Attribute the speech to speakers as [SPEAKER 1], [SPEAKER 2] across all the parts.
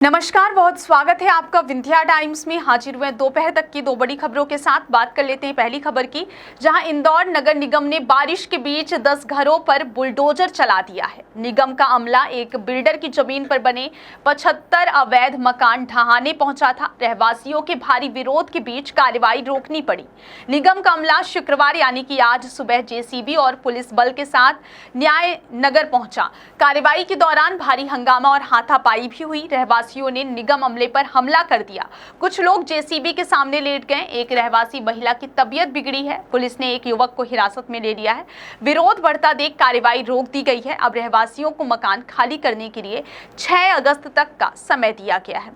[SPEAKER 1] नमस्कार, बहुत स्वागत है आपका विंध्या टाइम्स में। हाजिर हुए दोपहर तक की दो बड़ी खबरों के साथ। बात कर लेते हैं पहली खबर की, जहां इंदौर नगर निगम ने बारिश के बीच 10 घरों पर बुलडोजर चला दिया है। निगम का अमला एक बिल्डर की जमीन पर बने 75 अवैध मकान ढहाने पहुंचा था। रहवासियों के भारी विरोध के बीच कार्रवाई रोकनी पड़ी। निगम का अमला शुक्रवार यानी कि आज सुबह जेसीबी और पुलिस बल के साथ न्याय नगर पहुंचा। कार्रवाई के दौरान भारी हंगामा और हाथापाई भी हुई। रहवासियों ने निगम अमले पर हमला कर दिया। कुछ लोग जेसीबी के सामने लेट गए। एक रहवासी महिला की तबीयत बिगड़ी है। पुलिस ने एक युवक को हिरासत में ले लिया है। विरोध बढ़ता देख कार्रवाई रोक दी गई है। अब रहवासियों को मकान खाली करने के लिए 6 अगस्त तक का समय दिया गया है।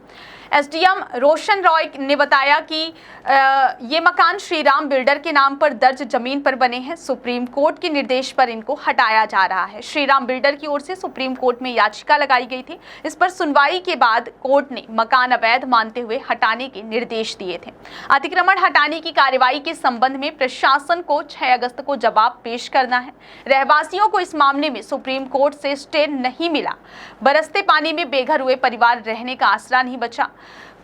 [SPEAKER 1] एसडीएम रोशन रॉय ने बताया कि ये मकान श्रीराम बिल्डर के नाम पर दर्ज जमीन पर बने हैं। सुप्रीम कोर्ट के निर्देश पर इनको हटाया जा रहा है। श्रीराम बिल्डर की ओर से सुप्रीम कोर्ट में याचिका लगाई गई थी। इस पर सुनवाई के बाद कोर्ट ने मकान अवैध मानते हुए हटाने के निर्देश दिए थे। अतिक्रमण हटाने की कार्रवाई के संबंध में प्रशासन को 6 अगस्त को जवाब पेश करना है। रहवासियों को इस मामले में सुप्रीम कोर्ट से स्टे नहीं मिला। बरसते पानी में बेघर हुए परिवार रहने का आसरा नहीं बचा।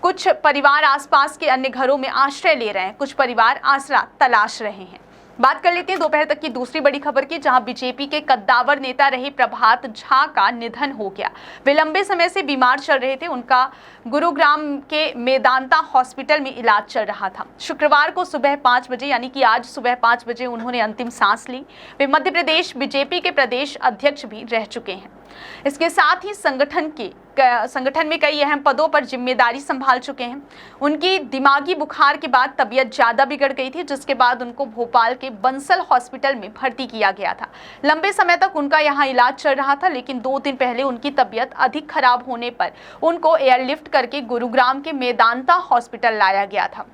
[SPEAKER 1] कुछ परिवार आसपास के अन्य घरों में आश्रय ले रहे हैं। कुछ परिवार आसरा तलाश रहे हैं। बात कर लेते हैं दोपहर तक की दूसरी बड़ी खबर की, जहां बीजेपी के कद्दावर नेता रहे प्रभात झा का निधन हो गया। वे लंबे समय से बीमार चल रहे थे। उनका गुरुग्राम के मेदांता हॉस्पिटल में इलाज चल रहा था। शुक्रवार को सुबह 5 बजे यानी कि आज सुबह 5 बजे उन्होंने अंतिम सांस ली। वे मध्य प्रदेश बीजेपी के प्रदेश अध्यक्ष भी रह चुके हैं। इसके साथ ही संगठन में कई अहम पदों पर जिम्मेदारी संभाल चुके हैं। उनकी दिमागी बुखार के बाद तबीयत ज्यादा बिगड़ गई थी, जिसके बाद उनको भोपाल के बंसल हॉस्पिटल में भर्ती किया गया था। लंबे समय तक उनका यहां इलाज चल रहा था, लेकिन 2 दिन पहले उनकी तबीयत अधिक खराब होने पर उनको एयरलिफ्ट करके गुरुग्राम के मेदांता हॉस्पिटल लाया गया था,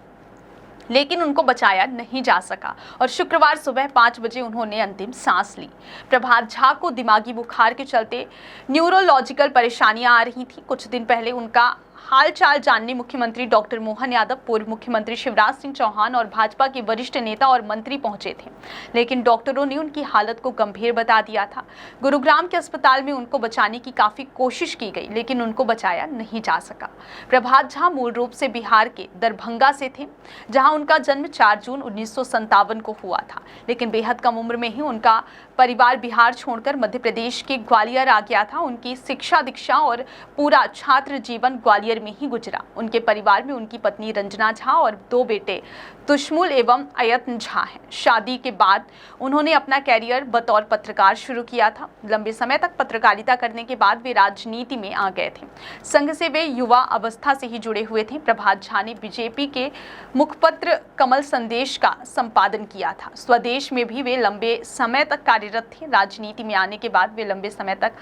[SPEAKER 1] लेकिन उनको बचाया नहीं जा सका और शुक्रवार सुबह 5 बजे उन्होंने अंतिम सांस ली। प्रभात झा को दिमागी बुखार के चलते न्यूरोलॉजिकल परेशानियां आ रही थी। कुछ दिन पहले उनका हालचाल जानने मुख्यमंत्री डॉक्टर मोहन यादव, पूर्व मुख्यमंत्री शिवराज सिंह चौहान और भाजपा के वरिष्ठ नेता और मंत्री पहुंचे थे, लेकिन डॉक्टरों ने उनकी हालत को गंभीर बता दिया था। गुरुग्राम के अस्पताल में उनको बचाने की काफी कोशिश की गई, लेकिन उनको बचाया नहीं जा सका। प्रभात झा मूल रूप से बिहार के दरभंगा से थे, जहां उनका जन्म 4 जून 1957 को हुआ था, लेकिन बेहद कम उम्र में ही उनका परिवार बिहार छोड़कर मध्य प्रदेश के ग्वालियर आ गया था। उनकी शिक्षा दीक्षा और पूरा छात्र जीवन ग्वालियर में ही गुजरा। उनके परिवार में उनकी पत्नी रंजना झा और 2 बेटे तुशमुल एवं अयत्न झा हैं। शादी के बाद उन्होंने अपना कैरियर बतौर पत्रकार शुरू किया था। लंबे समय तक पत्रकारिता करने के बाद वे राजनीति में आ गए थे। संघ से वे युवा अवस्था से ही जुड़े हुए थे। प्रभात झा ने बीजेपी के मुखपत्र कमल संदेश का संपादन किया था। स्वदेश में भी वे लंबे समय तक कार्यरत थे। राजनीति में आने के बाद वे लंबे समय तक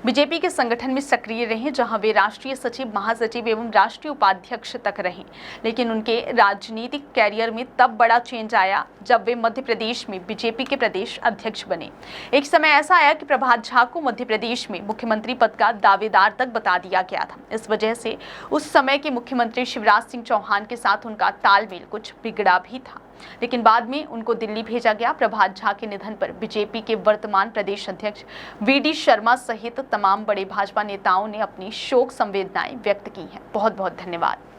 [SPEAKER 1] बीजेपी के संगठन में सक्रिय रहे, जहां वे राष्ट्रीय सचिव, महासचिव एवं राष्ट्रीय उपाध्यक्ष तक रहे। लेकिन उनके राजनीतिक कैरियर में तब बड़ा चेंज आया जब वे मध्य प्रदेश में बीजेपी के प्रदेश अध्यक्ष बने। एक समय ऐसा आया कि प्रभात झा को मध्य प्रदेश में मुख्यमंत्री पद का दावेदार तक बता दिया गया था। इस वजह से उस समय के मुख्यमंत्री शिवराज सिंह चौहान के साथ उनका तालमेल कुछ बिगड़ा भी था, लेकिन बाद में उनको दिल्ली भेजा गया। प्रभात झा के निधन पर बीजेपी के वर्तमान प्रदेश अध्यक्ष वीडी शर्मा सहित तमाम बड़े भाजपा नेताओं ने अपनी शोक संवेदनाएं व्यक्त की हैं। बहुत बहुत धन्यवाद।